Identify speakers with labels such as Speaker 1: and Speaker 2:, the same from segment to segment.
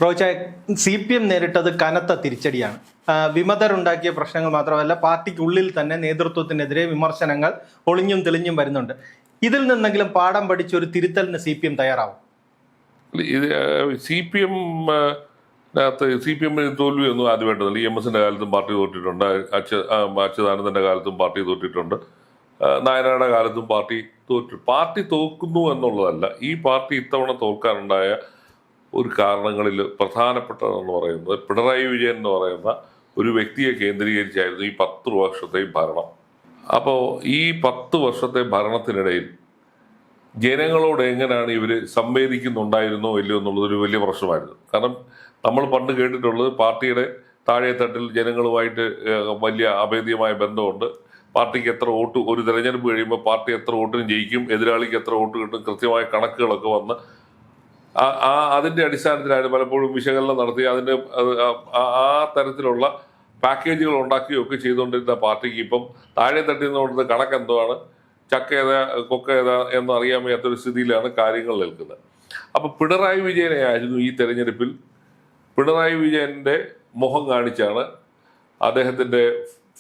Speaker 1: റോയ്ച്ചായ, CPM നേരിട്ടത് കനത്ത തിരിച്ചടിയാണ്. വിമതരുണ്ടാക്കിയ പ്രശ്നങ്ങൾ മാത്രമല്ല, പാർട്ടിക്കുള്ളിൽ തന്നെ നേതൃത്വത്തിനെതിരെ വിമർശനങ്ങൾ ഒളിഞ്ഞും തെളിഞ്ഞും വരുന്നുണ്ട്. ഇതിൽ നിന്നെങ്കിലും പാഠം പഠിച്ച ഒരു തിരുത്തലിന് CPM തയ്യാറാവും?
Speaker 2: CPM തോൽവിയൊന്നും ആദ്യമായിട്ടല്ല. EMSന്റെ കാലത്തും പാർട്ടി തോറ്റിട്ടുണ്ട്, അച്യുതാനന്ദന്റെ കാലത്തും പാർട്ടി തോറ്റിട്ടുണ്ട്, നായനാരുടെ കാലത്തും പാർട്ടി തോക്കുന്നു എന്നുള്ളതല്ല. ഈ പാർട്ടി ഇത്തവണ തോൽക്കാനുണ്ടായ ഒരു കാരണങ്ങളിൽ പ്രധാനപ്പെട്ടതെന്ന് പറയുന്നത് പിണറായി വിജയൻ എന്ന് പറയുന്ന ഒരു വ്യക്തിയെ കേന്ദ്രീകരിച്ചായിരുന്നു ഈ 10 വർഷത്തെയും ഭരണം. അപ്പോൾ ഈ 10 വർഷത്തെ ഭരണത്തിനിടയിൽ ജനങ്ങളോട് എങ്ങനെയാണ് ഇവർ സംവേദിക്കുന്നുണ്ടായിരുന്നോ ഇല്ലയോ എന്നുള്ളതൊരു വലിയ പ്രശ്നമായിരുന്നു. കാരണം നമ്മൾ പണ്ട് കേട്ടിട്ടുള്ളത് പാർട്ടിയുടെ താഴെത്തട്ടിൽ ജനങ്ങളുമായിട്ട് വലിയ അഭേദ്യമായ ബന്ധമുണ്ട്. പാർട്ടിക്ക് എത്ര വോട്ട്, ഒരു തെരഞ്ഞെടുപ്പ് കഴിയുമ്പോൾ പാർട്ടി എത്ര വോട്ടിന് ജയിക്കും, എതിരാളിക്ക് എത്ര വോട്ട് കിട്ടും, കൃത്യമായ കണക്കുകളൊക്കെ വന്ന് അതിൻ്റെ അടിസ്ഥാനത്തിലായിരുന്നു പലപ്പോഴും വിശകലനം നടത്തി അതിൻ്റെ ആ തരത്തിലുള്ള പാക്കേജുകൾ ഉണ്ടാക്കുകയൊക്കെ ചെയ്തുകൊണ്ടിരുന്ന പാർട്ടിക്ക് ഇപ്പം താഴെ തട്ടിൽ നിന്നുകൊണ്ടത് കണക്ക് എന്താണ്, ചക്ക ഏതാ കൊക്ക ഏതാ എന്നറിയാൻ വയ്യാത്തൊരു സ്ഥിതിയിലാണ് കാര്യങ്ങൾ നിൽക്കുന്നത്. അപ്പം പിണറായി വിജയനെ ആയിരുന്നു ഈ തെരഞ്ഞെടുപ്പിൽ പിണറായി വിജയന്റെ മുഖം കാണിച്ചാണ് അദ്ദേഹത്തിന്റെ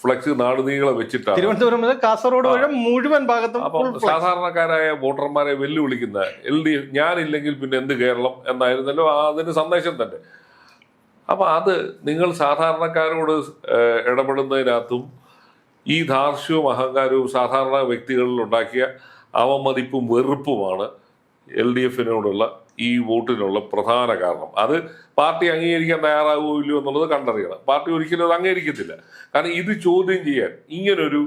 Speaker 2: ഫ്ലക്സ് നാടുനീളെ വെച്ചിട്ടാണ്
Speaker 1: തിരുവനന്തപുരം മുതൽ കാസർഗോഡ് വരെ മുഴുവൻ ഭാഗത്തും
Speaker 2: സാധാരണക്കാരായ വോട്ടർമാരെ വെല്ലുവിളിക്കുന്ന LDF ഞാനില്ലെങ്കിൽ പിന്നെ എന്ത് കേരളം എന്നായിരുന്നല്ലോ അതിന്റെ സന്ദേശം തന്നെ. അപ്പൊ അത് നിങ്ങൾ സാധാരണക്കാരോട് ഇടപെടുന്നതിനകത്തും ഈ ധാർഷ്ട്യവും അഹങ്കാരവും സാധാരണ വ്യക്തികളിൽ ഉണ്ടാക്കിയ അവമതിപ്പും വെറുപ്പുമാണ് LDFനോടുള്ള ഈ വോട്ടിനുള്ള പ്രധാന കാരണം. അത് പാർട്ടി അംഗീകരിക്കാൻ തയ്യാറാവുകയില്ലോ എന്നുള്ളത് കണ്ടറിയണം. പാർട്ടി ഒരിക്കലും അത് അംഗീകരിക്കത്തില്ല. കാരണം ഇത് ചോദ്യം ചെയ്യാൻ ഇങ്ങനൊരു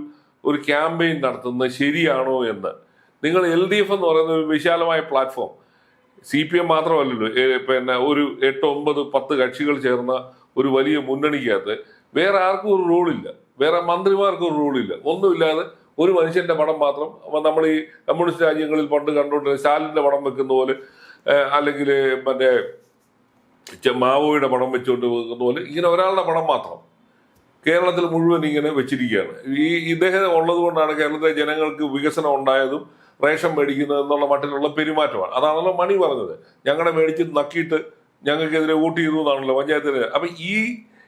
Speaker 2: ക്യാമ്പയിൻ നടത്തുന്നത് ശരിയാണോ എന്ന് നിങ്ങൾ LDF എന്ന് പറയുന്ന ഒരു വിശാലമായ പ്ലാറ്റ്ഫോം, CPM മാത്രമല്ലല്ലോ, പിന്നെ ഒരു 8, 9, 10 കക്ഷികൾ ചേർന്ന ഒരു വലിയ മുന്നണിക്കകത്ത് വേറെ ആർക്കും ഒരു റോളില്ല, വേറെ മന്ത്രിമാർക്കും ഒരു റോളില്ല, ഒന്നുമില്ലാതെ ഒരു മനുഷ്യന്റെ പടം മാത്രം. നമ്മൾ ഈ കമ്മ്യൂണിസ്റ്റ് രാജ്യങ്ങളിൽ പണ്ട് കണ്ടുകൊണ്ടിരുന്ന സ്റ്റാലിന്റെ പടം വെക്കുന്ന പോലെ, അല്ലെങ്കിൽ മറ്റേ മാവോയുടെ പടം വെച്ചുകൊണ്ട് വെക്കുന്ന പോലെ ഇങ്ങനെ ഒരാളുടെ പടം മാത്രം കേരളത്തിൽ മുഴുവൻ ഇങ്ങനെ വെച്ചിരിക്കുകയാണ്. ഇദ്ദേഹം ഉള്ളത് കൊണ്ടാണ് കേരളത്തിലെ ജനങ്ങൾക്ക് വികസനം ഉണ്ടായതും റേഷൻ മേടിക്കുന്നത് എന്നുള്ള മട്ടിലുള്ള പെരുമാറ്റമാണ്. അതാണല്ലോ മണി പറഞ്ഞത്, ഞങ്ങളെ മേടിച്ച് നക്കിയിട്ട് ഞങ്ങൾക്കെതിരെ വോട്ട് ചെയ്തു എന്നാണല്ലോ പഞ്ചായത്തിന്. അപ്പൊ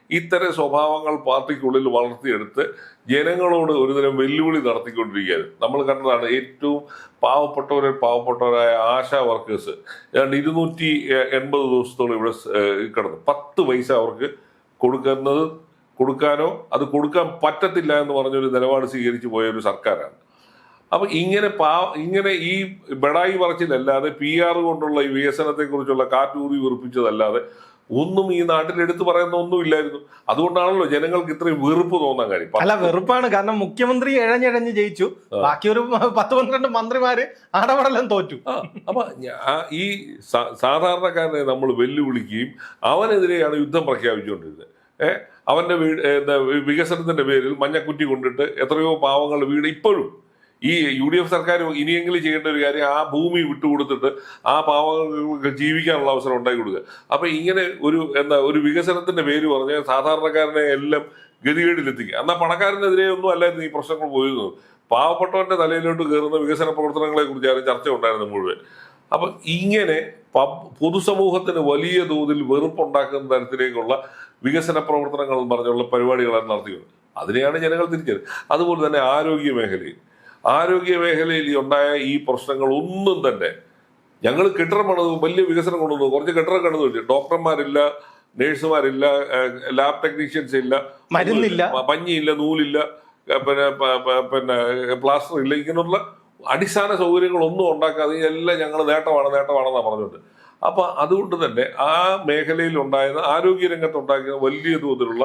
Speaker 2: ഇത്തരം സ്വഭാവങ്ങൾ പാർട്ടിക്കുള്ളിൽ വളർത്തിയെടുത്ത് ജനങ്ങളോട് ഒരുതരം വെല്ലുവിളി നടത്തിക്കൊണ്ടിരിക്കുകയാണ്. നമ്മൾ കണ്ടതാണ് ഏറ്റവും പാവപ്പെട്ടവരായ ആശാ വർക്കേഴ്സ് ഏതാണ്ട് 280 ദിവസത്തോളം ഇവിടെ കിടന്നു. 10 പൈസ അവർക്ക് കൊടുക്കാനോ അത് കൊടുക്കാൻ പറ്റത്തില്ല എന്ന് പറഞ്ഞൊരു നിലപാട് സ്വീകരിച്ചു പോയ ഒരു സർക്കാരാണ്. അപ്പൊ ഇങ്ങനെ ഈ ബെടായി പറച്ചിലല്ലാതെ PR കൊണ്ടുള്ള ഈ വികസനത്തെ കുറിച്ചുള്ള കാറ്റൂതി വെറുപ്പിച്ചതല്ലാതെ ഒന്നും ഈ നാട്ടിൽ എടുത്തു പറയുന്ന ഒന്നുമില്ലായിരുന്നു. അതുകൊണ്ടാണല്ലോ ജനങ്ങൾക്ക് ഇത്രയും വെറുപ്പ് തോന്നാൻ കാര്യം.
Speaker 1: അല്ല, വെറുപ്പാണ്. കാരണം മുഖ്യമന്ത്രി എഴഞ്ഞെഴഞ്ഞ് ജയിച്ചു, ബാക്കി ഒരു 10-12 മന്ത്രിമാര് ആടപടലം തോറ്റു.
Speaker 2: അപ്പൊ ഈ സാധാരണക്കാരനെ നമ്മൾ വെല്ലുവിളിക്കുകയും അവനെതിരെയാണ് യുദ്ധം പ്രഖ്യാപിച്ചുകൊണ്ടിരുന്നത്. അവന്റെ വികസനത്തിന്റെ പേരിൽ മഞ്ഞക്കുറ്റി കൊണ്ടിട്ട് എത്രയോ പാവങ്ങളുടെ വീട് ഇപ്പോഴും ഈ UDF സർക്കാർ ഇനിയെങ്കിലും ചെയ്യേണ്ട ഒരു കാര്യം ആ ഭൂമി വിട്ടുകൊടുത്തിട്ട് ആ പാവങ്ങൾക്ക് ജീവിക്കാനുള്ള അവസരം ഉണ്ടാക്കി കൊടുക്കുക. അപ്പൊ ഇങ്ങനെ ഒരു വികസനത്തിന്റെ പേര് പറഞ്ഞ് സാധാരണക്കാരനെ എല്ലാം ഗതികേടിലെത്തിക്കുക. എന്നാൽ പണക്കാരനെതിരെ ഒന്നും അല്ലായിരുന്നു ഈ പ്രശ്നങ്ങൾ പോയിരുന്നത്. പാവപ്പെട്ടവന്റെ തലയിലോട്ട് കയറുന്ന വികസന പ്രവർത്തനങ്ങളെ കുറിച്ചാണ് ചർച്ച ഉണ്ടായിരുന്നത് മുഴുവൻ. അപ്പൊ ഇങ്ങനെ പൊതുസമൂഹത്തിന് വലിയ തോതിൽ വെറുപ്പുണ്ടാക്കുന്ന തരത്തിലേക്കുള്ള വികസന പ്രവർത്തനങ്ങൾ പറഞ്ഞുള്ള പരിപാടികളാണ് നടത്തിയത്. അതിനെയാണ് ജനങ്ങൾ തിരിച്ചത്. അതുപോലെ തന്നെ ആരോഗ്യ മേഖലയിൽ ഉണ്ടായ ഈ പ്രശ്നങ്ങൾ ഒന്നും തന്നെ ഞങ്ങൾ കെട്ടിടം പണിത് വലിയ വികസനം കൊണ്ടുവന്നു, കുറച്ച് കെട്ടിടം കണ്ടു, ഡോക്ടർമാരില്ല, നേഴ്സുമാരില്ല, ലാബ് ടെക്നീഷ്യൻസ് ഇല്ല,
Speaker 1: മരുന്നില്ല,
Speaker 2: പഞ്ഞിയില്ല, നൂലില്ല, പിന്നെ പ്ലാസ്റ്റർ ഇല്ല, ഇങ്ങനെയുള്ള അടിസ്ഥാന സൗകര്യങ്ങളൊന്നും ഉണ്ടാക്കാതെ എല്ലാം ഞങ്ങൾ നേട്ടമാണെന്നാണ് പറഞ്ഞത്. അപ്പൊ അതുകൊണ്ട് തന്നെ ആ മേഖലയിൽ ഉണ്ടായിരുന്ന ആരോഗ്യ രംഗത്തുണ്ടാക്കിയ വലിയ തോതിലുള്ള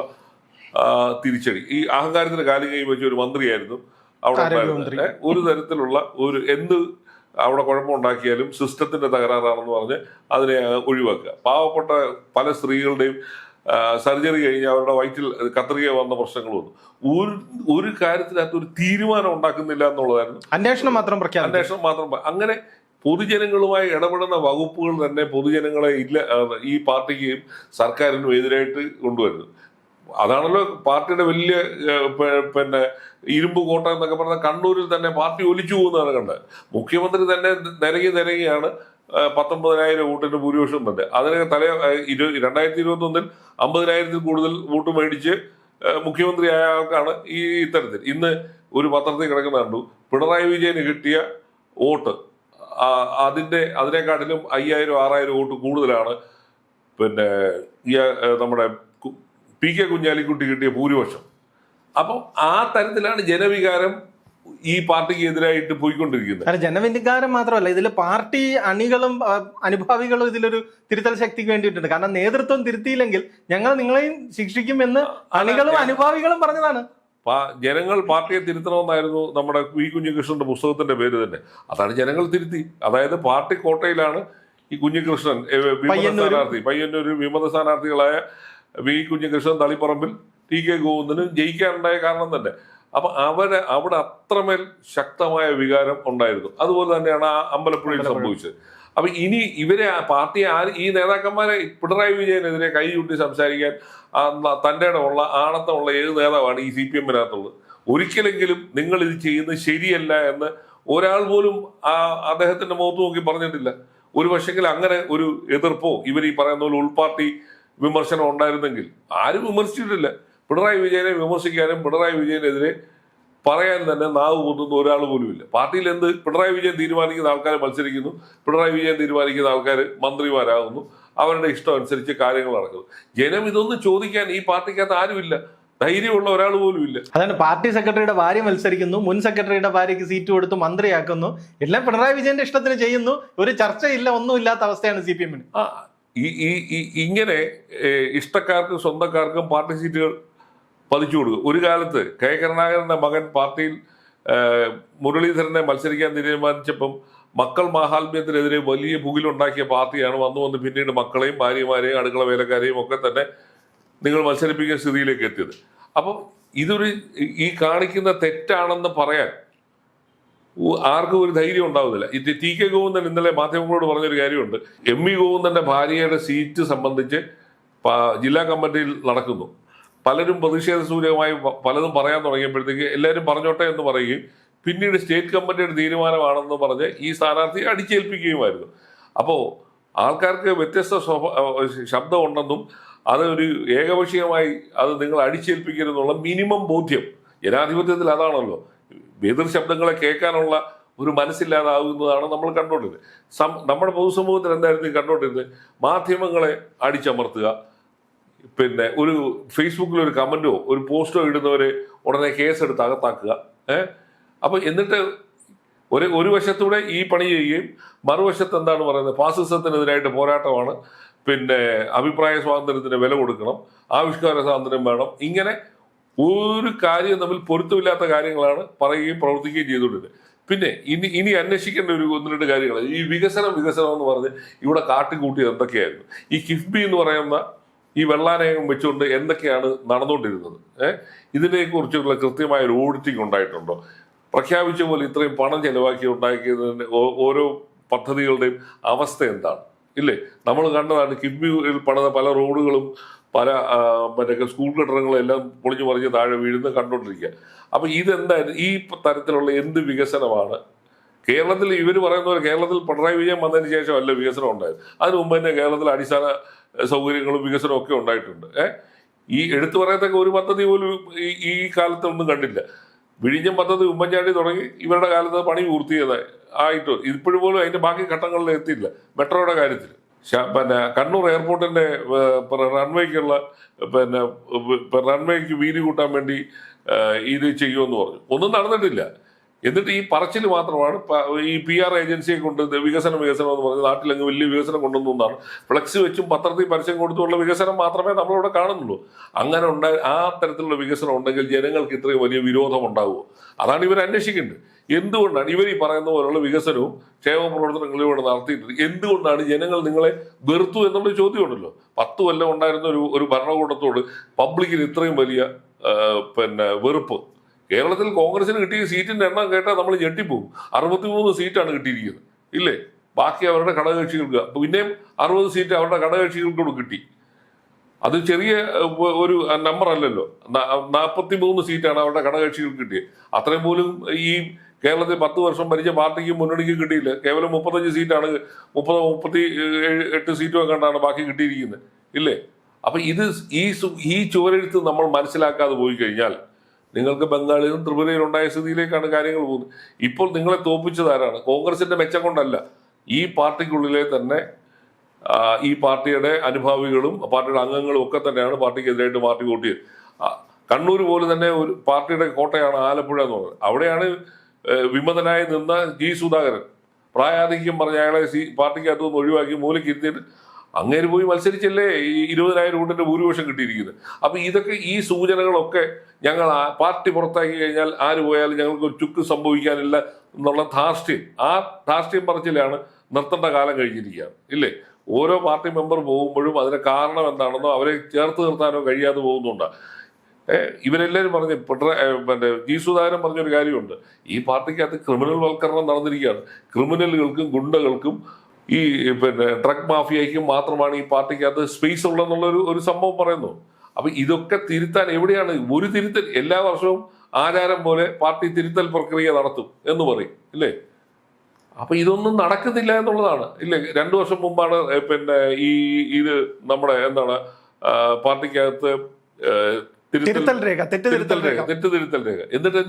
Speaker 2: തിരിച്ചടി. ഈ അഹങ്കാരത്തിന് കാലം കൈ വെച്ച ഒരു മന്ത്രിയായിരുന്നു അവിടെ ഉണ്ടായിരുന്നത്. ഒരു തരത്തിലുള്ള എന്ത് അവിടെ കുഴപ്പമുണ്ടാക്കിയാലും സിസ്റ്റത്തിന്റെ തകരാറാണെന്ന് പറഞ്ഞ് അതിനെ ഒഴിവാക്കുക. പാവപ്പെട്ട പല സ്ത്രീകളുടെയും സർജറി കഴിഞ്ഞ് അവരുടെ വയറ്റിൽ കത്രിക വന്ന പ്രശ്നങ്ങൾ വന്നു. ഒരു കാര്യത്തിനകത്ത് ഒരു തീരുമാനം ഉണ്ടാക്കുന്നില്ല എന്നുള്ളതായിരുന്നു.
Speaker 1: അന്വേഷണം
Speaker 2: മാത്രം. അങ്ങനെ പൊതുജനങ്ങളുമായി ഇടപെടുന്ന വകുപ്പുകൾ തന്നെ പൊതുജനങ്ങളെ ഈ പാർട്ടിക്കും സർക്കാരിനും എതിരായിട്ട് കൊണ്ടുവരുന്നത്. അതാണല്ലോ പാർട്ടിയുടെ വലിയ പിന്നെ ഇരുമ്പ് കോട്ട എന്നൊക്കെ പറഞ്ഞ കണ്ണൂരിൽ തന്നെ പാർട്ടി ഒലിച്ചു പോകുന്നതാണ് കണ്ടത്. മുഖ്യമന്ത്രി തന്നെ നിരങ്ങിയാണ് 19,000 വോട്ടിന്റെ ഭൂരിപക്ഷം തന്നെ. അതിന് 2021 50,000-ൽ കൂടുതൽ വോട്ട് മേടിച്ച് മുഖ്യമന്ത്രിയായ ആൾക്കാണ് ഈ ഇത്തരത്തിൽ. ഇന്ന് ഒരു പത്രത്തിൽ കിടക്കുന്ന കണ്ടു, പിണറായി വിജയന് കിട്ടിയ വോട്ട് അതിനെക്കാട്ടിലും 5,000-6,000 വോട്ട് കൂടുതലാണ് പിന്നെ നമ്മുടെ പി കെ കുഞ്ഞാലിക്കുട്ടി കിട്ടിയ ഭൂരിപക്ഷം. അപ്പം ആ തരത്തിലാണ് ജനവികാരം ഈ പാർട്ടിക്ക് എതിരായിട്ട് പോയിക്കൊണ്ടിരിക്കുന്നത്.
Speaker 1: കാരണം ജനവികാരം മാത്രമല്ല, ഇതിൽ പാർട്ടി അണികളും അനുഭാവികളും ഇതിലൊരു തിരുത്തൽ ശക്തിക്ക് വേണ്ടിയിട്ടുണ്ട്. കാരണം നേതൃത്വം തിരുത്തിയില്ലെങ്കിൽ ഞങ്ങൾ നിങ്ങളെയും ശിക്ഷിക്കുമെന്ന് അണികളും അനുഭാവികളും പറഞ്ഞതാണ്.
Speaker 2: ജനങ്ങൾ പാർട്ടിയെ തിരുത്തണമെന്നായിരുന്നു നമ്മുടെ വി കുഞ്ഞികൃഷ്ണന്റെ പുസ്തകത്തിന്റെ പേര് തന്നെ. അതാണ് ജനങ്ങൾ തിരുത്തി. അതായത് പാർട്ടി കോട്ടയിലാണ് ഈ കുഞ്ഞികൃഷ്ണൻ പയ്യന്നൂർ വിമത സ്ഥാനാർത്ഥികളായ വി കുഞ്ഞികൃഷ്ണൻ, തളിപ്പറമ്പിൽ ടി കെ ഗോവിന്ദനും ജയിക്കാനുണ്ടായ കാരണം തന്നെ. അപ്പൊ അവിടെ അത്രമേൽ ശക്തമായ വികാരം ഉണ്ടായിരുന്നു. അതുപോലെ തന്നെയാണ് ആ അമ്പലപ്പുഴയിൽ സംഭവിച്ചത്. അപ്പൊ ഇനി ഇവരെ പാർട്ടി ഈ നേതാക്കന്മാരെ പിണറായി വിജയനെതിരെ കൈ ചൂണ്ടി സംസാരിക്കാൻ തന്റെ ഉള്ള ആണത്തമുള്ള ഏത് നേതാവാണ് ഈ CPM-നകത്തുള്ളത്? ഒരിക്കലെങ്കിലും നിങ്ങൾ ഇത് ചെയ്യുന്നത് ശരിയല്ല എന്ന് ഒരാൾ പോലും അദ്ദേഹത്തിന്റെ മുഖത്ത് നോക്കി പറഞ്ഞിട്ടില്ല. ഒരു പക്ഷെങ്കിൽ അങ്ങനെ ഒരു എതിർപ്പോ ഇവർ ഈ പറയുന്ന പോലെ ഉൾപാർട്ടി വിമർശനം ഉണ്ടായിരുന്നെങ്കിൽ ആരും വിമർശിച്ചിട്ടില്ല. പിണറായി വിജയനെ വിമർശിക്കാനും പിണറായി വിജയനെതിരെ പറയാൻ തന്നെ നാവ് പൊന്തുന്ന ഒരാൾ പോലുമില്ല. പാർട്ടിയിൽ പിണറായി വിജയൻ തീരുമാനിക്കുന്ന ആൾക്കാർ മത്സരിക്കുന്നു, പിണറായി വിജയൻ തീരുമാനിക്കുന്ന ആൾക്കാർ മന്ത്രിമാരാകുന്നു, അവരുടെ ഇഷ്ടം അനുസരിച്ച് കാര്യങ്ങൾ നടക്കുന്നു. ജനം ഇതൊന്നും ചോദിക്കാൻ ഈ പാർട്ടിക്കകത്ത് ആരുമില്ല, ധൈര്യമുള്ള ഒരാൾ പോലും ഇല്ല.
Speaker 1: അതാണ് പാർട്ടി സെക്രട്ടറിയുടെ ഭാര്യ മത്സരിക്കുന്നു, മുൻ സെക്രട്ടറിയുടെ ഭാര്യയ്ക്ക് സീറ്റ് കൊടുത്ത് മന്ത്രിയാക്കുന്നു, എല്ലാം പിണറായി വിജയന്റെ ഇഷ്ടത്തിന് ചെയ്യുന്നു. ഒരു ചർച്ചയില്ല, ഒന്നുമില്ലാത്ത അവസ്ഥയാണ് CPM-ന്.
Speaker 2: ഇങ്ങനെ ഇഷ്ടക്കാർക്കും സ്വന്തക്കാർക്കും പാർട്ടി സീറ്റുകൾ പതിച്ചു കൊടുക്കും. ഒരു കാലത്ത് കെ കരുണാകരന്റെ മകൻ പാർട്ടിയിൽ മുരളീധരനെ മത്സരിക്കാൻ തീരുമാനിച്ചപ്പം മക്കൾ മാഹാത്മ്യത്തിനെതിരെ വലിയ പുകിലുണ്ടാക്കിയ പാർട്ടിയാണ് വന്ന് പിന്നീട് മക്കളെയും ഭാര്യമാരെയും അടുക്കള വേലക്കാരെയും ഒക്കെ തന്നെ നിങ്ങൾ മത്സരിപ്പിക്കുന്ന സ്ഥിതിയിലേക്ക് എത്തിയത്. അപ്പം ഈ കാണിക്കുന്ന തെറ്റാണെന്ന് പറയാൻ ആർക്കും ഒരു ധൈര്യം ഉണ്ടാവുന്നില്ല. ടി കെ ഗോവിന്ദൻ ഇന്നലെ മാധ്യമങ്ങളോട് പറഞ്ഞൊരു കാര്യമുണ്ട്. MV ഗോവിന്ദന്റെ ഭാര്യയുടെ സീറ്റ് സംബന്ധിച്ച് ജില്ലാ കമ്മിറ്റിയിൽ നടക്കുന്നു. പലരും പ്രതിഷേധ സൂചകമായി പലതും പറയാൻ തുടങ്ങിയപ്പോഴത്തേക്ക് എല്ലാവരും പറഞ്ഞോട്ടെ എന്ന് പറയുകയും പിന്നീട് സ്റ്റേറ്റ് കമ്മിറ്റിയുടെ തീരുമാനമാണെന്ന് പറഞ്ഞ് ഈ സ്ഥാനാർത്ഥിയെ അടിച്ചേൽപ്പിക്കുകയുമായിരുന്നു. അപ്പോൾ ആൾക്കാർക്ക് വ്യത്യസ്ത ശബ്ദം ഉണ്ടെന്നും അത് ഒരു ഏകപക്ഷീയമായി അത് നിങ്ങൾ അടിച്ചേൽപ്പിക്കരുതെന്നുള്ള മിനിമം ബോധ്യം ജനാധിപത്യത്തിൽ അതാണല്ലോ. എതിർ ശബ്ദങ്ങളെ കേൾക്കാനുള്ള ഒരു മനസ്സില്ലാതാകുന്നതാണ് നമ്മൾ കണ്ടുകൊണ്ടിരുന്നത്. നമ്മുടെ പൊതുസമൂഹത്തിൽ എന്തായിരുന്നു കണ്ടുകൊണ്ടിരുന്നത്? മാധ്യമങ്ങളെ അടിച്ചമർത്തുക, പിന്നെ ഒരു ഫേസ്ബുക്കിൽ ഒരു കമന്റോ ഒരു പോസ്റ്റോ ഇടുന്നവരെ ഉടനെ കേസെടുത്ത് അകത്താക്കുക. അപ്പൊ എന്നിട്ട് ഒരു വശത്തൂടെ ഈ പണി ചെയ്യുകയും മറുവശത്ത് എന്താണ് പറയുന്നത്, ഫാസിസത്തിനെതിരായിട്ട് പോരാട്ടമാണ്, പിന്നെ അഭിപ്രായ സ്വാതന്ത്ര്യത്തിന് വില കൊടുക്കണം, ആവിഷ്കാര സ്വാതന്ത്ര്യം വേണം. ഇങ്ങനെ ഒരു കാര്യം തമ്മിൽ പൊരുത്തമില്ലാത്ത കാര്യങ്ങളാണ് പറയുകയും പ്രവർത്തിക്കുകയും ചെയ്തുകൊണ്ടിരുന്നത്. പിന്നെ ഇനി അന്വേഷിക്കേണ്ട ഒരു 1-2 കാര്യങ്ങൾ. ഈ വികസനം എന്ന് പറഞ്ഞ് ഇവിടെ കാട്ടിക്കൂട്ടിയത് എന്തൊക്കെയായിരുന്നു? ഈ കിഫ്ബി എന്ന് പറയുന്ന ഈ വെള്ളാനയം വെച്ചുകൊണ്ട് എന്തൊക്കെയാണ് നടന്നുകൊണ്ടിരുന്നത്? ഇതിനെക്കുറിച്ചുള്ള കൃത്യമായ ഒരു ഓഡിറ്റിംഗ് ഉണ്ടായിട്ടുണ്ടോ? പ്രഖ്യാപിച്ച പോലെ ഇത്രയും പണം ചെലവാക്കി ഉണ്ടാക്കിയതിന്റെ ഓരോ പദ്ധതികളുടെയും അവസ്ഥ എന്താണ്? ഇല്ലേ, നമ്മൾ കണ്ടതാണ് കിഫ്ബിയിൽ പണിത പല റോഡുകളും പല മറ്റേ സ്കൂൾ കെട്ടിടങ്ങളും എല്ലാം പൊളിഞ്ഞു മറിഞ്ഞ് താഴെ വീഴുന്ന കണ്ടുകൊണ്ടിരിക്കുക. അപ്പൊ ഇതെന്തായാലും ഈ തരത്തിലുള്ള എന്ത് വികസനമാണ് കേരളത്തിൽ? ഇവർ പറയുന്ന പോലെ കേരളത്തിൽ പിണറായി വിജയൻ വന്നതിന് ശേഷമല്ല വികസനം ഉണ്ടായത്. അതിനു മുമ്പ് തന്നെ കേരളത്തിൽ അടിസ്ഥാന സൗകര്യങ്ങളും വികസനവും ഒക്കെ ഉണ്ടായിട്ടുണ്ട്. ഈ എടുത്തു പറയത്തക്ക ഒരു പദ്ധതി പോലും ഈ കാലത്തൊന്നും കണ്ടില്ല. വിഴിഞ്ഞം പദ്ധതി ഉമ്മൻചാണ്ടി തുടങ്ങി ഇവരുടെ കാലത്ത് പണി പൂർത്തിയായി ആയിട്ടോ ഇപ്പോഴും പോലും അതിന്റെ ബാക്കി ഘട്ടങ്ങളിൽ എത്തിയില്ല. മെട്രോയുടെ കാര്യത്തിൽ പിന്നെ കണ്ണൂർ എയർപോർട്ടിന്റെ റൺവേക്കുള്ള റൺവേക്ക് വീതി കൂട്ടാൻ വേണ്ടി ഇത് ചെയ്യുമെന്ന് പറഞ്ഞു. ഒന്നും നടന്നിട്ടില്ല. എന്നിട്ട് ഈ പറച്ചിൽ മാത്രമാണ്. ഈ PR ഏജൻസിയെ കൊണ്ട് വികസനം എന്ന് പറഞ്ഞ് നാട്ടിലങ്ങ് വലിയ വികസനം കൊണ്ടുവന്നാണ്. ഫ്ലെക്സ് വെച്ചും പത്രത്തിൽ പരസ്യം കൊടുത്തുള്ള വികസനം മാത്രമേ നമ്മളിവിടെ കാണുന്നുള്ളൂ. അങ്ങനെ ആ തരത്തിലുള്ള വികസനം ഉണ്ടെങ്കിൽ ജനങ്ങൾക്ക് ഇത്രയും വലിയ വിരോധം ഉണ്ടാവുമോ? അതാണ് ഇവർ അന്വേഷിക്കേണ്ടത്. എന്തുകൊണ്ടാണ് ഇവർ ഈ പറയുന്ന പോലുള്ള വികസനവും ക്ഷേമ പ്രവർത്തനങ്ങളും ഇവിടെ നടത്തിയിട്ട് എന്തുകൊണ്ടാണ് ജനങ്ങൾ നിങ്ങളെ വെറുത്തു എന്നുള്ള ചോദ്യമുണ്ടല്ലോ. 10 കൊല്ലം ഉണ്ടായിരുന്ന ഒരു ഭരണകൂടത്തോട് പബ്ലിക്കിന് ഇത്രയും വലിയ വെറുപ്പ്. കേരളത്തിൽ കോൺഗ്രസിന് കിട്ടിയ സീറ്റിന്റെ എണ്ണം കേട്ടാൽ നമ്മൾ ഞെട്ടിപ്പോകും. 63 സീറ്റാണ് കിട്ടിയിരിക്കുന്നത്, ഇല്ലേ? ബാക്കി അവരുടെ ഘടകകക്ഷികൾക്ക് പിന്നെയും 60 സീറ്റ് അവരുടെ ഘടകകക്ഷികൾക്കൂടെ കിട്ടി. അത് ചെറിയ ഒരു നമ്പർ അല്ലല്ലോ. 43 സീറ്റാണ് അവരുടെ ഘടകകക്ഷികൾക്ക് കിട്ടിയത്. അത്രയും പോലും ഈ കേരളത്തിൽ 10 വർഷം ഭരിച്ച പാർട്ടിക്കും മുന്നണിക്കും കിട്ടിയില്ല. കേവലം 35 സീറ്റാണ്, 38 സീറ്റും കണ്ടാണ് ബാക്കി കിട്ടിയിരിക്കുന്നത്, ഇല്ലേ? അപ്പൊ ഇത് ഈ ചുവരെഴുത്ത് നമ്മൾ മനസ്സിലാക്കാതെ പോയി കഴിഞ്ഞാൽ നിങ്ങൾക്ക് ബംഗാളിലും ത്രിപുരയിലും ഉണ്ടായ സ്ഥിതിയിലേക്കാണ് കാര്യങ്ങൾ പോകുന്നത്. ഇപ്പോൾ നിങ്ങളെ തോൽപ്പിച്ചത് ആരാണ്? കോൺഗ്രസിന്റെ മെച്ചം കൊണ്ടല്ല, ഈ പാർട്ടിക്കുള്ളിലെ തന്നെ ഈ പാർട്ടിയുടെ അനുഭാവികളും പാർട്ടിയുടെ അംഗങ്ങളും ഒക്കെ തന്നെയാണ് പാർട്ടിക്കെതിരായിട്ട് പാർട്ടി വോട്ട് ചെയ്തത്. കണ്ണൂർ പോലെ തന്നെ ഒരു പാർട്ടിയുടെ കോട്ടയാണ് ആലപ്പുഴ എന്ന് പറയുന്നത്. അവിടെയാണ് വിമതനായി നിന്ന ജി സുധാകരൻ പ്രായാധിക്യം പറഞ്ഞ അയാളെ പാർട്ടിക്കകത്ത് നിന്ന് ഒഴിവാക്കി മൂലയ്ക്ക് ഇരുത്തിയിട്ട് അങ്ങേര് പോയി മത്സരിച്ചല്ലേ ഈ 20,000 വോട്ടിന്റെ ഭൂരിപക്ഷം കിട്ടിയിരിക്കുന്നത്. അപ്പൊ ഇതൊക്കെ ഈ സൂചനകളൊക്കെ ഞങ്ങൾ പാർട്ടി പുറത്താക്കി കഴിഞ്ഞാൽ ആര് പോയാലും ഞങ്ങൾക്ക് ഒരു ചുക്ക് സംഭവിക്കാനില്ല എന്നുള്ള ധാർഷ്ട്യം, ആ ധാർഷ്ട്യം പറച്ചിലാണ് നിർത്തേണ്ട കാലം കഴിഞ്ഞിരിക്കുകയാണ്, ഇല്ലേ? ഓരോ പാർട്ടി മെമ്പർ പോകുമ്പോഴും അതിന് കാരണം എന്താണെന്നോ അവരെ ചേർത്ത് നിർത്താനോ കഴിയാതെ പോകുന്നുണ്ടാ. ഇവരെല്ലാവരും പറഞ്ഞ് ജി സുധാകരൻ പറഞ്ഞൊരു കാര്യമുണ്ട്, ഈ പാർട്ടിക്കകത്ത് ക്രിമിനൽ വൽക്കരണം നടന്നിരിക്കുകയാണ്. ക്രിമിനലുകൾക്കും ഗുണ്ടകൾക്കും ഈ ഡ്രഗ് മാഫിയയ്ക്കും മാത്രമാണ് ഈ പാർട്ടിക്കകത്ത് സ്പേസ് ഉള്ളതെന്നുള്ള ഒരു സംഭവം പറയുന്നു. അപ്പൊ ഇതൊക്കെ തിരുത്താൻ എവിടെയാണ് ഒരു തിരുത്തൽ? എല്ലാ വർഷവും ആചാരം പോലെ പാർട്ടി തിരുത്തൽ പ്രക്രിയ നടത്തും എന്ന് പറയും, ഇല്ലേ? അപ്പൊ ഇതൊന്നും നടക്കുന്നില്ല എന്നുള്ളതാണ്, ഇല്ലേ? 2 വർഷം മുമ്പാണ് ഇത് നമ്മുടെ എന്താണ് പാർട്ടിക്കകത്ത് തെറ്റുതിരുത്തൽ രേഖ. എന്നിട്ട്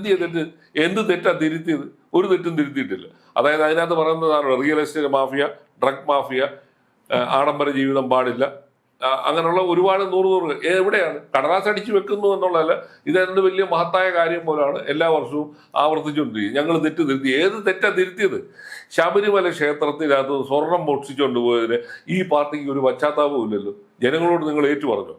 Speaker 2: എന്ത് തെറ്റാ തിരുത്തിയത്? ഒരു തെറ്റും തിരുത്തിയിട്ടില്ല. അതായത് അതിനകത്ത് പറയുന്നതാണ് real estate mafia, drug mafia, ആഡംബര ജീവിതം പാടില്ല, അങ്ങനെയുള്ള ഒരുപാട് നൂറ് എവിടെയാണ് കടലാസ് അടിച്ചു വെക്കുന്നു എന്നുള്ളതല്ല, ഇതെന്ത് വലിയ മഹത്തായ കാര്യം പോലാണ് എല്ലാ വർഷവും ആവർത്തിച്ചുകൊണ്ടിരിക്കുന്നത്. ഞങ്ങൾ തെറ്റ് തിരുത്തി. ഏത് തെറ്റാ തിരുത്തിയത്? ശബരിമല ക്ഷേത്രത്തിനകത്ത് സ്വർണം മോഷ്ടിച്ചുകൊണ്ട് പോയതിന് ഈ പാർട്ടിക്ക് ഒരു പശ്ചാത്താപവും ഇല്ലല്ലോ. ജനങ്ങളോട് നിങ്ങൾ ഏറ്റു പറഞ്ഞു.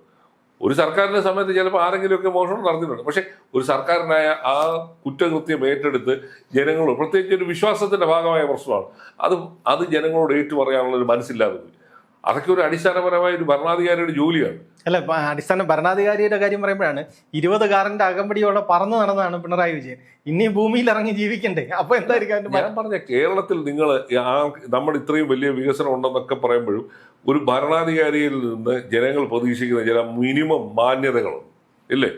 Speaker 2: ഒരു സർക്കാരിന്റെ സമയത്ത് ചിലപ്പോൾ ആരെങ്കിലുമൊക്കെ മോഷണം നടന്നിട്ടുണ്ട്, പക്ഷെ ഒരു സർക്കാരിനായ ആ കുറ്റകൃത്യം ഏറ്റെടുത്ത് ജനങ്ങളോട്, പ്രത്യേകിച്ച് ഒരു വിശ്വാസത്തിന്റെ ഭാഗമായ പ്രശ്നമാണ്, അത് ജനങ്ങളോട് ഏറ്റു പറയാനുള്ള ഒരു മനസ്സില്ലാതെ പോയി. അതൊക്കെ ഒരു അടിസ്ഥാനപരമായ ഒരു ഭരണാധികാരിയുടെ ജോലിയാണ്.
Speaker 1: അല്ല, അടിസ്ഥാന ഭരണാധികാരിയുടെ കാര്യം പറയുമ്പോഴാണ് 20 കാറിന്റെ അകമ്പടിയോടെ പറന്നു നടന്നതാണ് പിണറായി വിജയൻ. ഇനി ഭൂമിയിൽ ഇറങ്ങി ജീവിക്കണ്ടേ? അപ്പൊ എന്തായിരിക്കും
Speaker 2: ഞാൻ പറഞ്ഞ കേരളത്തിൽ നിങ്ങൾ നമ്മൾ ഇത്രയും വലിയ വികസനം ഉണ്ടെന്നൊക്കെ പറയുമ്പോഴും ഒരു ഭരണാധികാരിയിൽ നിന്ന് ജനങ്ങൾ പ്രതീക്ഷിക്കുന്ന ചില മിനിമം മാന്യതകളുണ്ട്, ഇല്ലേ?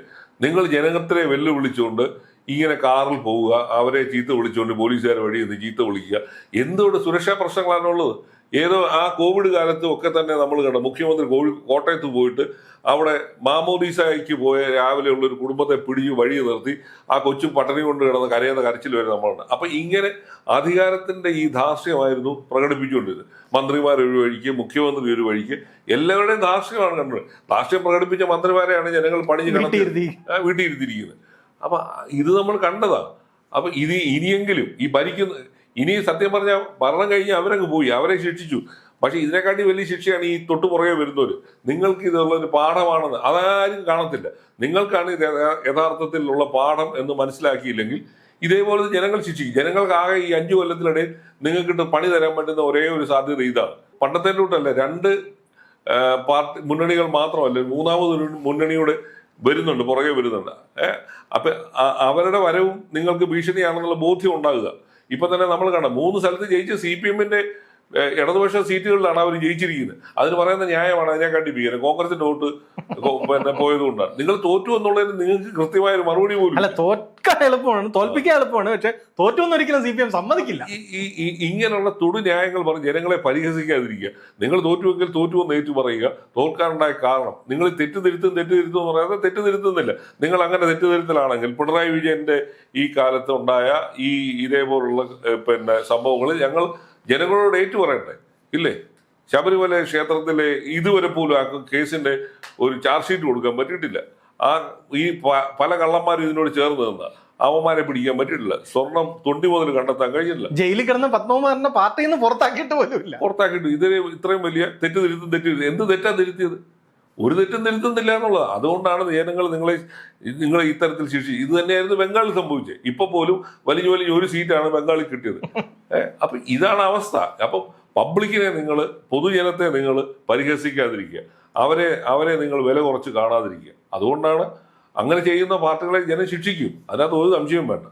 Speaker 2: നിങ്ങൾ ജനങ്ങളെ വെല്ലുവിളിച്ചുകൊണ്ട് ഇങ്ങനെ കാറിൽ പോവുക, അവരെ ചീത്ത വിളിച്ചുകൊണ്ട് പോലീസുകാരെ വഴി നിന്ന് ചീത്ത വിളിക്കുക, എന്തുകൊണ്ട് സുരക്ഷാ പ്രശ്നങ്ങളാണുള്ളത്? ഏതോ ആ കോവിഡ് കാലത്തും ഒക്കെ തന്നെ നമ്മൾ കണ്ട മുഖ്യമന്ത്രി കോട്ടയത്ത് പോയിട്ട് അവിടെ മാമോദീസയ്ക്ക് പോയ രാവിലെ ഉള്ള ഒരു കുടുംബത്തെ പിടിച്ച് വഴി നിർത്തി ആ കൊച്ചു പട്ടണി കൊണ്ട് കിടന്ന് കരയുന്ന കരച്ചിൽ വരെ നമ്മളുണ്ട്. അപ്പൊ ഇങ്ങനെ അധികാരത്തിന്റെ ഈ ധാർഷ്ട്യമായിരുന്നു പ്രകടിപ്പിച്ചുകൊണ്ടിരുന്നത്. മന്ത്രിമാരൊരു വഴിക്ക്, മുഖ്യമന്ത്രി ഒരു വഴിക്ക്, എല്ലാവരുടെയും ധാർഷ്ട്യമാണ് കണ്ടത്. ധാർഷ്ട്യം പ്രകടിപ്പിച്ച മന്ത്രിമാരെയാണ് ജനങ്ങൾ വീട്ടിയിരുത്തിയിരിക്കുന്നത്. അപ്പൊ ഇത് നമ്മൾ കണ്ടതാണ്. അപ്പൊ ഇത് ഇനിയെങ്കിലും ഈ ഇനി സത്യം പറഞ്ഞാൽ ഭരണം കഴിഞ്ഞ് അവരങ്ങ് പോയി, അവരെ ശിക്ഷിച്ചു. പക്ഷെ ഇതിനെക്കാട്ടി വലിയ ശിക്ഷയാണ് ഈ തൊട്ടു പുറകെ വരുന്നവർ. നിങ്ങൾക്ക് ഇതുള്ളൊരു പാഠമാണെന്ന് അതാരും കാണത്തില്ല. നിങ്ങൾക്കാണ് ഇത് യഥാർത്ഥത്തിലുള്ള പാഠം എന്ന് മനസ്സിലാക്കിയില്ലെങ്കിൽ ഇതേപോലെ ജനങ്ങൾ ശിക്ഷിക്കും. ജനങ്ങൾക്കാകെ ഈ 5 കൊല്ലത്തിനിടയിൽ നിങ്ങൾക്കിട്ട് പണി തരാൻ പറ്റുന്ന ഒരേ ഒരു സാധ്യത ഇതാണ്. പണ്ടത്തെ കൂട്ടല്ല, 2 പാർട്ടി മുന്നണികൾ മാത്രമല്ല, 3ാമതൊരു മുന്നണിയുടെ പുറകെ വരുന്നുണ്ട്. അപ്പൊ അവരുടെ വരവും നിങ്ങൾക്ക് ഭീഷണിയാണെന്നുള്ള ബോധ്യം ഉണ്ടാകുക. ഇപ്പൊ തന്നെ നമ്മൾ കാണാം, 3 സ്ഥലത്ത് ജയിച്ച CPM-ന്റെ ഇടതുപക്ഷ സീറ്റുകളിലാണ് അവർ ജയിച്ചിരിക്കുന്നത്. അതിന് പറയുന്ന ന്യായമാണ് അതിനെക്കാട്ടി ഭീകരം കോൺഗ്രസിന്റെ വോട്ട് പോയതുകൊണ്ടാണ്. നിങ്ങൾ തോറ്റു എന്നുള്ളതിന് നിങ്ങൾക്ക് കൃത്യമായ ഒരു മറുപടി പോലും.
Speaker 1: അല്ല, തോൽക്കാൻ എളുപ്പമാണ്, തോൽപ്പിക്കാൻ എളുപ്പമാണ്, പക്ഷെ തോറ്റൊന്നും ഒരിക്കലും CPM സമ്മതിക്കില്ല.
Speaker 2: ഇങ്ങനെയുള്ള തൊടു ന്യായങ്ങൾ പറഞ്ഞ് ജനങ്ങളെ പരിഹസിക്കാതിരിക്കുക. നിങ്ങൾ തോറ്റുവെങ്കിൽ തോറ്റുവെന്ന് ഏറ്റു പറയുക. തോൽക്കാനുണ്ടായ കാരണം നിങ്ങൾ തെറ്റുതിരുത്തും എന്ന് പറയാതെ തെറ്റുതിരുത്തുന്നില്ല. നിങ്ങൾ അങ്ങനെ തെറ്റുതിരുത്തലാണെങ്കിൽ പിണറായി വിജയന്റെ ഈ കാലത്ത് ഉണ്ടായ ഇതേപോലുള്ള സംഭവങ്ങൾ ഞങ്ങൾ ജനങ്ങളോട് ഏറ്റു പറയട്ടെ, ഇല്ലേ? ശബരിമല ക്ഷേത്രത്തിലെ ഇതുവരെ പോലും ആ കേസിന്റെ ഒരു ചാർജ് ഷീറ്റ് കൊടുക്കാൻ പറ്റിയിട്ടില്ല. പല കള്ളന്മാരും ഇതിനോട് ചേർന്ന് നിന്ന അവന്മാരെ പിടിക്കാൻ പറ്റിയിട്ടില്ല. സ്വർണം തൊണ്ടി മുതൽ കണ്ടെത്താൻ കഴിഞ്ഞില്ല.
Speaker 1: ജയിലിൽ കിടന്ന പത്മകുമാറിനെ പാർട്ടിയിൽ നിന്ന് പുറത്താക്കിയിട്ട് പോലുമില്ല.
Speaker 2: ഇതിനെ ഇത്രയും വലിയ തെറ്റ് എന്ത് തെറ്റാ തിരുത്തിയത്? ഒരു തെറ്റും തിരുത്തുന്നില്ല എന്നുള്ളത്. അതുകൊണ്ടാണ് ജനങ്ങൾ നിങ്ങളെ ഇത്തരത്തിൽ ശിക്ഷിച്ചത്. ഇത് തന്നെയായിരുന്നു ബംഗാളിൽ സംഭവിച്ചത്. ഇപ്പൊ പോലും വലിയ ഒരു സീറ്റാണ് ബംഗാളിൽ കിട്ടിയത്. അപ്പൊ ഇതാണ് അവസ്ഥ. അപ്പൊ പബ്ലിക്കിനെ നിങ്ങൾ, പൊതുജനത്തെ നിങ്ങൾ പരിഹസിക്കാതിരിക്കുക. അവരെ നിങ്ങൾ വില കുറച്ച് കാണാതിരിക്കുക. അതുകൊണ്ടാണ് അങ്ങനെ ചെയ്യുന്ന പാർട്ടികളെ ജനം ശിക്ഷിക്കും. അതിനകത്ത് ഒരു സംശയവും വേണ്ട.